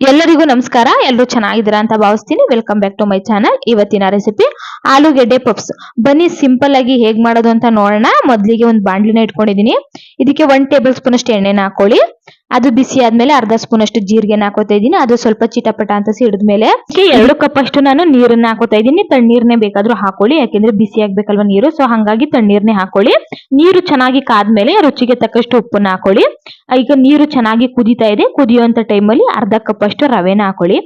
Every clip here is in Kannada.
ಎಲ್ಲರಿಗೂ ನಮಸ್ಕಾರ. ಎಲ್ಲರೂ ಚೆನ್ನಾಗಿದ್ದೀರಾ ಅಂತ ಭಾವಿಸ್ತೀನಿ. Welcome back to my channel. ಇವತ್ತಿನ ರೆಸಿಪಿ ಆಲೂಗೆಡ್ಡೆ ಪಪ್ಸ್. ಬನ್ನಿ ಸಿಂಪಲ್ ಆಗಿ ಹೇಗ್ ಮಾಡೋದು ಅಂತ ನೋಡೋಣ. ಮೊದಲಿಗೆ ಒಂದು ಬಾಂಡ್ಲಿನ ಇಟ್ಕೊಂಡಿದೀನಿ. ಇದಕ್ಕೆ 1 ಟೇಬಲ್ ಸ್ಪೂನ್ ಅಷ್ಟು ಎಣ್ಣೆನ ಹಾಕೊಳ್ಳಿ. ಅದು ಬಿಸಿ ಆದ್ಮೇಲೆ ಅರ್ಧ ಸ್ಪೂನ್ ಅಷ್ಟು ಜೀರಿಗೆನ ಹಾಕೋತಾ ಇದೀನಿ. ಅದು ಸ್ವಲ್ಪ ಚಿಟಪಟ ಅಂತ ಸಿಡಿದ್ಮೇಲೆ 2 ಕಪ್ ಅಷ್ಟು ನಾನು ನೀರನ್ನ ಹಾಕೋತಾ ಇದೀನಿ. ತಣ್ಣೀರ್ನೇ ಬೇಕಾದ್ರೂ ಹಾಕೊಳ್ಳಿ, ಯಾಕೆಂದ್ರೆ ಬಿಸಿ ಆಗ್ಬೇಕಲ್ವಾ ನೀರು. ಸೊ ಹಂಗಾಗಿ ತಣ್ಣೀರ್ನೇ ಹಾಕೊಳ್ಳಿ. ನೀರು ಚೆನ್ನಾಗಿ ಕಾದ್ಮೇಲೆ ರುಚಿಗೆ ತಕ್ಕಷ್ಟು ಉಪ್ಪನ್ನ ಹಾಕೊಳ್ಳಿ. ಈಗ ನೀರು ಚೆನ್ನಾಗಿ ಕುದೀತಾ ಇದೆ. ಕುದಿಯುವಂತ ಟೈಮಲ್ಲಿ ಅರ್ಧ ಕಪ್ ಅಷ್ಟು ರವೆನ ಹಾಕೊಳ್ಳಿ.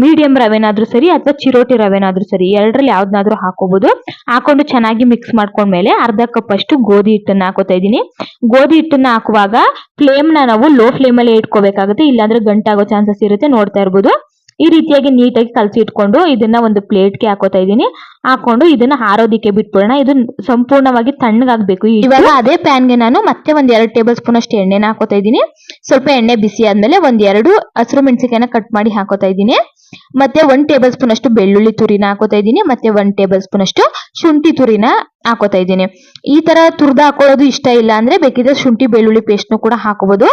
ಮೀಡಿಯಂ ರವೆನಾದ್ರೂ ಸರಿ ಅಥವಾ ಚಿರೋಟಿ ರವೆನಾದ್ರೂ ಸರಿ, ಎರಡರಲ್ಲಿ ಯಾವ್ದನ್ನಾದ್ರೂ ಹಾಕೋಬಹುದು. ಹಾಕೊಂಡು ಚೆನ್ನಾಗಿ ಮಿಕ್ಸ್ ಮಾಡ್ಕೊಂಡ್ಮೇಲೆ ಅರ್ಧ ಕಪ್ ಅಷ್ಟು ಗೋಧಿ ಹಿಟ್ಟನ್ನ ಹಾಕೋತಾ ಇದೀನಿ. ಗೋಧಿ ಹಿಟ್ಟನ್ನ ಹಾಕುವಾಗ ಫ್ಲೇಮ್ ನ ನಾವು ಲೋ ಫ್ಲೇಮ್ ಅಲ್ಲಿ ಇಟ್ಕೋಬೇಕಾಗುತ್ತೆ, ಇಲ್ಲಾಂದ್ರೆ ಗಂಟಾಗೋ ಚಾನ್ಸಸ್ ಇರುತ್ತೆ. ನೋಡ್ತಾ ಇರ್ಬೋದು. ಈ ರೀತಿಯಾಗಿ ನೀಟಾಗಿ ಕಲಸಿ ಇಟ್ಕೊಂಡು ಇದನ್ನ ಒಂದು ಪ್ಲೇಟ್ಗೆ ಹಾಕೋತಾ ಇದೀನಿ. ಹಾಕೊಂಡು ಇದನ್ನ ಹಾರೋದಿಕ್ಕೆ ಬಿಟ್ಬಿಡೋಣ. ಇದು ಸಂಪೂರ್ಣವಾಗಿ ತಣ್ಣಗಾಗ್ಬೇಕು. ಇವಾಗ ಅದೇ ಪ್ಯಾನ್ಗೆ ನಾನು ಮತ್ತೆ 2 ಟೇಬಲ್ ಸ್ಪೂನ್ ಅಷ್ಟು ಎಣ್ಣೆನ ಹಾಕೋತಾ ಇದೀನಿ. ಸ್ವಲ್ಪ ಎಣ್ಣೆ ಬಿಸಿ ಆದ್ಮೇಲೆ 2 ಹಸಿರು ಮೆಣಸಿನಕಾಯಿನ ಕಟ್ ಮಾಡಿ ಹಾಕೋತಾ ಇದೀನಿ. ಮತ್ತೆ 1 ಟೇಬಲ್ ಸ್ಪೂನ್ ಅಷ್ಟು ಬೆಳ್ಳುಳ್ಳಿ ತುರಿನ ಹಾಕೋತಾ ಇದೀನಿ. ಮತ್ತೆ 1 ಟೇಬಲ್ ಸ್ಪೂನ್ ಅಷ್ಟು ಶುಂಠಿ ತುರಿನ ಹಾಕೋತಾ ಇದೀನಿ. ಈ ತರ ತುರ್ದ ಹಾಕೊಳ್ಳೋದು ಇಷ್ಟ ಇಲ್ಲ ಅಂದ್ರೆ ಬೇಕಿದ್ರೆ ಶುಂಠಿ ಬೆಳ್ಳುಳ್ಳಿ ಪೇಸ್ಟ್ ಕೂಡ ಹಾಕೋಬಹುದು.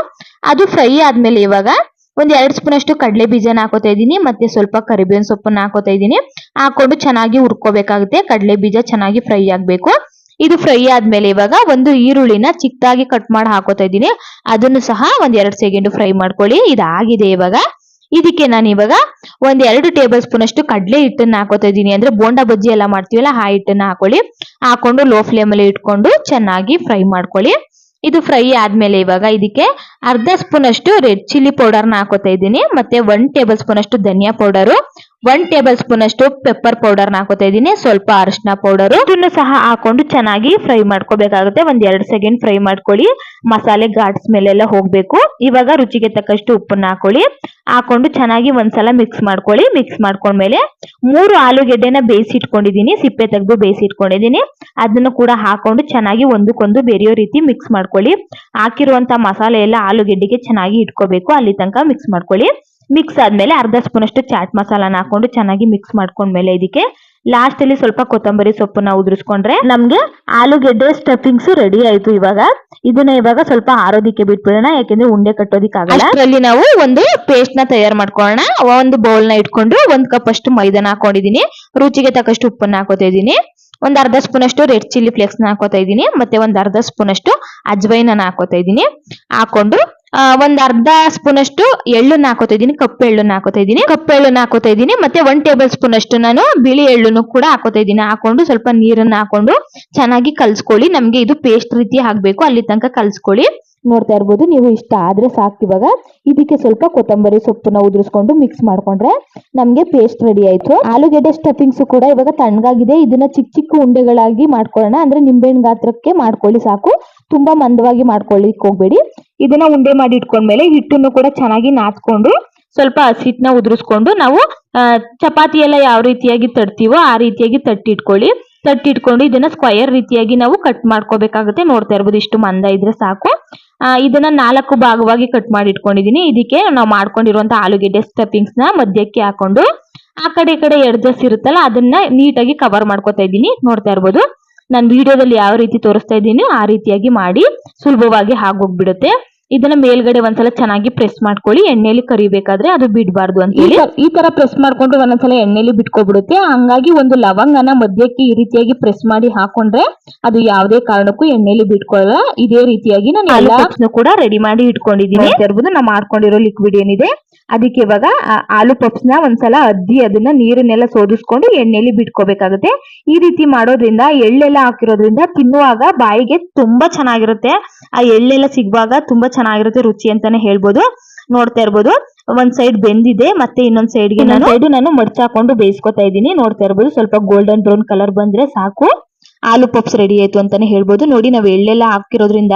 ಅದು ಫ್ರೈ ಆದ್ಮೇಲೆ ಇವಾಗ 2 ಸ್ಪೂನ್ ಅಷ್ಟು ಕಡಲೆ ಬೀಜನ ಹಾಕೋತಾ ಇದೀನಿ. ಮತ್ತೆ ಸ್ವಲ್ಪ ಕರಿಬೇವಿನ ಸೊಪ್ಪನ್ನ ಹಾಕೋತಾ ಇದೀನಿ. ಹಾಕೊಂಡು ಚೆನ್ನಾಗಿ ಹುರ್ಕೋಬೇಕಾಗುತ್ತೆ. ಕಡಲೆ ಬೀಜ ಚೆನ್ನಾಗಿ ಫ್ರೈ ಆಗ್ಬೇಕು. ಇದು ಫ್ರೈ ಆದ್ಮೇಲೆ ಇವಾಗ ಒಂದು ಈರುಳ್ಳಿನ ಚಿಕ್ಕದಾಗಿ ಕಟ್ ಮಾಡಿ ಹಾಕೋತಾ ಇದೀನಿ. ಅದನ್ನು ಸಹ 2 ಸೆಕೆಂಡ್ ಫ್ರೈ ಮಾಡ್ಕೊಳ್ಳಿ. ಇದಾಗಿದೆ. ಇವಾಗ ಇದಕ್ಕೆ ನಾನು ಇವಾಗ 2 ಟೇಬಲ್ ಸ್ಪೂನ್ ಅಷ್ಟು ಕಡಲೆ ಹಿಟ್ಟನ್ನ ಹಾಕೋತಾ ಇದೀನಿ. ಅಂದ್ರೆ ಬೋಂಡಾ ಬಜ್ಜಿ ಎಲ್ಲ ಮಾಡ್ತೀವಲ್ಲ, ಆ ಹಿಟ್ಟನ್ನ ಹಾಕೊಳ್ಳಿ. ಹಾಕೊಂಡು ಲೋ ಫ್ಲೇಮ್ ಅಲ್ಲಿ ಇಟ್ಕೊಂಡು ಚೆನ್ನಾಗಿ ಫ್ರೈ ಮಾಡ್ಕೊಳ್ಳಿ. ಇದು ಫ್ರೈ ಆದ್ಮೇಲೆ ಇವಾಗ ಇದಕ್ಕೆ ಅರ್ಧ ಸ್ಪೂನ್ ಅಷ್ಟು ರೆಡ್ ಚಿಲ್ಲಿ ಪೌಡರ್ನ ಹಾಕೋತಾ ಇದ್ದೀನಿ. ಮತ್ತೆ 1 ಟೇಬಲ್ ಸ್ಪೂನ್ ಅಷ್ಟು ಧನಿಯಾ ಪೌಡರು, 1 ಟೇಬಲ್ ಸ್ಪೂನ್ ಅಷ್ಟು ಪೆಪ್ಪರ್ ಪೌಡರ್ನ ಹಾಕೋತಾ ಇದ್ದೀನಿ. ಸ್ವಲ್ಪ ಅರಿಶಿನ ಪೌಡರ್ ಇದನ್ನು ಸಹ ಹಾಕೊಂಡು ಚೆನ್ನಾಗಿ ಫ್ರೈ ಮಾಡ್ಕೋಬೇಕಾಗುತ್ತೆ. 2 ಸೆಕೆಂಡ್ ಫ್ರೈ ಮಾಡ್ಕೊಳ್ಳಿ. ಮಸಾಲೆ ಘಾಟ್ ಸ್ಮೆಲ್ ಎಲ್ಲ ಹೋಗ್ಬೇಕು. ಇವಾಗ ರುಚಿಗೆ ತಕ್ಕಷ್ಟು ಉಪ್ಪನ್ನ ಹಾಕೊಳ್ಳಿ. ಹಾಕೊಂಡು ಚೆನ್ನಾಗಿ ಒಂದ್ಸಲ ಮಿಕ್ಸ್ ಮಾಡ್ಕೊಳ್ಳಿ. ಮಿಕ್ಸ್ ಮಾಡ್ಕೊಂಡ್ಮೇಲೆ 3 ಆಲೂಗೆಡ್ಡೆನ ಬೇಯಿಸಿಟ್ಕೊಂಡಿದ್ದೀನಿ, ಸಿಪ್ಪೆ ತೆಗೆದು ಬೇಯಿಸಿಟ್ಕೊಂಡಿದ್ದೀನಿ. ಅದನ್ನು ಕೂಡ ಹಾಕೊಂಡು ಚೆನ್ನಾಗಿ ಒಂದಕ್ಕೊಂದು ಬೆರೆಯೋ ರೀತಿ ಮಿಕ್ಸ್ ಮಾಡ್ಕೊಳ್ಳಿ. ಹಾಕಿರುವಂತ ಮಸಾಲೆ ಎಲ್ಲ ಆಲೂಗೆಡ್ಡೆಗೆ ಚೆನ್ನಾಗಿ ಇಟ್ಕೋಬೇಕು. ಅಲ್ಲಿ ತನಕ ಮಿಕ್ಸ್ ಮಾಡ್ಕೊಳ್ಳಿ. ಮಿಕ್ಸ್ ಆದ್ಮೇಲೆ ಅರ್ಧ ಸ್ಪೂನ್ ಅಷ್ಟು ಚಾಟ್ ಮಸಾಲಾನ ಹಾಕೊಂಡು ಚೆನ್ನಾಗಿ ಮಿಕ್ಸ್ ಮಾಡ್ಕೊಂಡ್ಮೇಲೆ ಇದಕ್ಕೆ ಲಾಸ್ಟ್ ಅಲ್ಲಿ ಸ್ವಲ್ಪ ಕೊತ್ತಂಬರಿ ಸೊಪ್ಪನ್ನ ಉದುರಿಸ್ಕೊಂಡ್ರೆ ನಮ್ಗೆ ಆಲೂಗೆಡ್ಡೆ ಸ್ಟಫಿಂಗ್ಸ್ ರೆಡಿ ಆಯ್ತು. ಇವಾಗ ಸ್ವಲ್ಪ ಆರೋದಿಕ್ಕೆ ಬಿಟ್ಬಿಡೋಣ, ಯಾಕೆಂದ್ರೆ ಉಂಡೆ ಕಟ್ಟೋದಿಕ್ಕಾಗಲ್ಲ. ಅಷ್ಟರಲ್ಲಿ ನಾವು ಒಂದು ಪೇಸ್ಟ್ ನ ತಯಾರು ಮಾಡ್ಕೊಳ್ಳೋಣ. ಒಂದು ಬೌಲ್ ನ ಇಟ್ಕೊಂಡು 1 ಕಪ್ ಅಷ್ಟು ಮೈದಾನ ಹಾಕೊಂಡಿದೀನಿ. ರುಚಿಗೆ ತಕ್ಕಷ್ಟು ಉಪ್ಪನ್ನ ಹಾಕೋತಾ ಇದೀನಿ. ಅರ್ಧ ಸ್ಪೂನ್ ಅಷ್ಟು ರೆಡ್ ಚಿಲ್ಲಿ ಫ್ಲೇಕ್ಸ್ ನ ಹಾಕೋತಾ ಇದೀನಿ. ಮತ್ತೆ ಅರ್ಧ ಸ್ಪೂನ್ ಅಷ್ಟು ಅಜ್ವೈನ್ ಅನ್ನ ಹಾಕೋತಾ ಇದೀನಿ. ಹಾಕೊಂಡು ಅರ್ಧ ಸ್ಪೂನ್ ಅಷ್ಟು ಎಳ್ಳನ್ನ ಹಾಕೋತಾ ಇದೀನಿ. ಕಪ್ಪು ಎಳ್ಳನ್ನ ಹಾಕೋತಾ ಇದೀನಿ. ಮತ್ತೆ 1 ಟೇಬಲ್ ಸ್ಪೂನ್ ಅಷ್ಟು ನಾನು ಬಿಳಿ ಎಳ್ಳನ್ನು ಕೂಡ ಹಾಕೋತಾ ಇದೀನಿ. ಹಾಕೊಂಡು ಸ್ವಲ್ಪ ನೀರನ್ನ ಹಾಕೊಂಡು ಚೆನ್ನಾಗಿ ಕಲ್ಸ್ಕೊಳ್ಳಿ. ನಮ್ಗೆ ಇದು ಪೇಸ್ಟ್ ರೀತಿ ಆಗ್ಬೇಕು, ಅಲ್ಲಿ ತನಕ ಕಲ್ಸ್ಕೊಳ್ಳಿ. ನೋಡ್ತಾ ಇರ್ಬೋದು. ನೀವು ಇಷ್ಟ ಆದ್ರೆ ಸಾಕು. ಇವಾಗ ಇದಕ್ಕೆ ಸ್ವಲ್ಪ ಕೊತ್ತಂಬರಿ ಸೊಪ್ಪನ್ನ ಉದುರಿಸ್ಕೊಂಡು ಮಿಕ್ಸ್ ಮಾಡ್ಕೊಂಡ್ರೆ ನಮ್ಗೆ ಪೇಸ್ಟ್ ರೆಡಿ ಆಯ್ತು. ಆಲೂಗೆಡ್ಡೆ ಸ್ಟಫಿಂಗ್ಸ್ ಕೂಡ ಇವಾಗ ತಣ್ಣಗಾಗಿದೆ. ಇದನ್ನ ಚಿಕ್ಕ ಚಿಕ್ಕ ಉಂಡೆಗಳಾಗಿ ಮಾಡ್ಕೊಳ್ಳೋಣ. ಅಂದ್ರೆ ನಿಂಬೆಹಣ್ಣು ಗಾತ್ರಕ್ಕೆ ಮಾಡ್ಕೊಳ್ಳಿ ಸಾಕು, ತುಂಬಾ ಮಂದವಾಗಿ ಮಾಡ್ಕೊಳ್ಳಿಕ್ ಹೋಗ್ಬೇಡಿ. ಇದನ್ನ ಉಂಡೆ ಮಾಡಿ ಇಟ್ಕೊಂಡ್ಮೇಲೆ ಹಿಟ್ಟನ್ನು ಕೂಡ ಚೆನ್ನಾಗಿ ನಾದ್ಕೊಂಡು ಸ್ವಲ್ಪ ಹಸಿಟ್ಟನ್ನ ಉದುರಿಸ್ಕೊಂಡು ನಾವು ಚಪಾತಿ ಎಲ್ಲ ಯಾವ ರೀತಿಯಾಗಿ ತಡ್ತೀವೋ ಆ ರೀತಿಯಾಗಿ ತಟ್ಟಿಟ್ಕೊಂಡು ಇದನ್ನ ಸ್ಕ್ವಯರ್ ರೀತಿಯಾಗಿ ನಾವು ಕಟ್ ಮಾಡ್ಕೋಬೇಕಾಗುತ್ತೆ. ನೋಡ್ತಾ ಇರ್ಬೋದು. ಇಷ್ಟು ಮಂದ ಇದ್ರೆ ಸಾಕು. ಇದನ್ನ 4 ಭಾಗವಾಗಿ ಕಟ್ ಮಾಡಿ ಇಟ್ಕೊಂಡಿದೀನಿ. ಇದಕ್ಕೆ ನಾವು ಮಾಡ್ಕೊಂಡಿರುವಂತ ಆಲೂಗೆಡ್ಡೆ ಸ್ಟಫಿಂಗ್ಸ್ ನ ಮಧ್ಯಕ್ಕೆ ಹಾಕೊಂಡು ಆ ಕಡೆ ಈ ಕಡೆ ಎಡ್ಜಸ್ ಇರುತ್ತಲ್ಲ ಅದನ್ನ ನೀಟಾಗಿ ಕವರ್ ಮಾಡ್ಕೊತಾ ಇದ್ದೀನಿ. ನೋಡ್ತಾ ಇರ್ಬೋದು. ನಾನು ವಿಡಿಯೋದಲ್ಲಿ ಯಾವ ರೀತಿ ತೋರಿಸ್ತಾ ಇದ್ದೀನಿ ಆ ರೀತಿಯಾಗಿ ಮಾಡಿ ಸುಲಭವಾಗಿ ಆಗೋಗ್ಬಿಡುತ್ತೆ. ಇದನ್ನ ಮೇಲ್ಗಡೆ ಒಂದ್ಸಲ ಚೆನ್ನಾಗಿ ಪ್ರೆಸ್ ಮಾಡ್ಕೊಳ್ಳಿ. ಎಣ್ಣೆಲಿ ಕರಿಬೇಕಾದ್ರೆ ಅದು ಬಿಡಬಾರ್ದು ಅಂತ ಹೇಳಿ ಈ ತರ ಪ್ರೆಸ್ ಮಾಡ್ಕೊಂಡು ಒಂದೊಂದ್ಸಲ ಎಣ್ಣೆಲಿ ಬಿಟ್ಕೊಬಿಡುತ್ತೆ. ಹಂಗಾಗಿ ಒಂದು ಲವಂಗನ ಮಧ್ಯಕ್ಕೆ ಈ ರೀತಿಯಾಗಿ ಪ್ರೆಸ್ ಮಾಡಿ ಹಾಕೊಂಡ್ರೆ ಅದು ಯಾವುದೇ ಕಾರಣಕ್ಕೂ ಎಣ್ಣೆಲಿ ಬಿಟ್ಕೊಳ್ಳಲ್ಲ. ಇದೇ ರೀತಿಯಾಗಿ ನಾನು ಎಲ್ಲ ಕೂಡ ರೆಡಿ ಮಾಡಿ ಇಟ್ಕೊಂಡಿದ್ದೀನಿ. ನಾವು ಮಾಡ್ಕೊಂಡಿರೋ ಲಿಕ್ವಿಡ್ ಏನಿದೆ ಅದಕ್ಕೆ ಇವಾಗ ಆಲೂ ಪಪ್ಸ್ ನ ಒಂದ್ಸಲ ಅದ್ದಿ ಅದನ್ನ ನೀರನ್ನೆಲ್ಲ ಸೋದಿಸ್ಕೊಂಡು ಎಣ್ಣೆಲಿ ಬಿಟ್ಕೋಬೇಕಾಗುತ್ತೆ. ಈ ರೀತಿ ಮಾಡೋದ್ರಿಂದ ಎಳ್ಳೆಲ್ಲ ಹಾಕಿರೋದ್ರಿಂದ ತಿನ್ನುವಾಗ ಬಾಯಿಗೆ ತುಂಬಾ ಚೆನ್ನಾಗಿರುತ್ತೆ. ಆ ಎಳ್ಳೆಲ್ಲ ಸಿಗುವಾಗ ತುಂಬಾ ಚೆನ್ನಾಗಿರುತ್ತೆ ರುಚಿ ಅಂತಾನೆ ಹೇಳ್ಬೋದು. ನೋಡ್ತಾ ಇರ್ಬೋದು. ಒಂದ್ ಸೈಡ್ ಬೆಂದಿದೆ. ಮತ್ತೆ ಇನ್ನೊಂದ್ ಸೈಡ್ಗೆ ನಾನು ಮಡ್ಚಾಕೊಂಡು ಬೇಯಿಸ್ಕೊತಾ ಇದ್ದೀನಿ. ನೋಡ್ತಾ ಇರ್ಬೋದು. ಸ್ವಲ್ಪ ಗೋಲ್ಡನ್ ಬ್ರೌನ್ ಕಲರ್ ಬಂದ್ರೆ ಸಾಕು, ಆಲೂ ಪಪ್ಸ್ ರೆಡಿ ಆಯ್ತು ಅಂತಾನೆ ಹೇಳ್ಬೋದು. ನೋಡಿ, ನಾವು ಎಳ್ಳೆಲ್ಲ ಹಾಕಿರೋದ್ರಿಂದ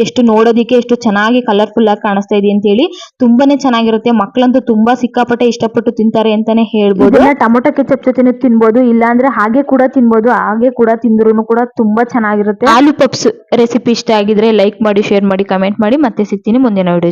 ಎಷ್ಟು ನೋಡೋದಿಕ್ಕೆ ಎಷ್ಟು ಚೆನ್ನಾಗಿ ಕಲರ್ಫುಲ್ ಆಗಿ ಕಾಣಿಸ್ತಾ ಇದೆ ಅಂತ ಹೇಳಿ. ತುಂಬಾನೇ ಚೆನ್ನಾಗಿರುತ್ತೆ. ಮಕ್ಕಳಂತೂ ತುಂಬಾ ಸಿಕ್ಕಾಪಟ್ಟೆ ಇಷ್ಟಪಟ್ಟು ತಿಂತಾರೆ ಅಂತಾನೆ ಹೇಳ್ಬೋದು. ಟೊಮೊಟೊ ಕೆಚಪ್ ಜೊತೆ ತಿನ್ಬೋದು, ಇಲ್ಲಾಂದ್ರೆ ಹಾಗೆ ಕೂಡ ತಿನ್ಬೋದು. ಹಾಗೆ ಕೂಡ ತಿಂದ್ರು ಕೂಡ ತುಂಬಾ ಚೆನ್ನಾಗಿರುತ್ತೆ. ಆಲೂ ಪಪ್ಸ್ ರೆಸಿಪಿ ಇಷ್ಟ ಆಗಿದ್ರೆ ಲೈಕ್ ಮಾಡಿ, ಶೇರ್ ಮಾಡಿ, ಕಮೆಂಟ್ ಮಾಡಿ. ಮತ್ತೆ ಸಿಗ್ತೀನಿ ಮುಂದಿನ ವಿಡಿಯೋ.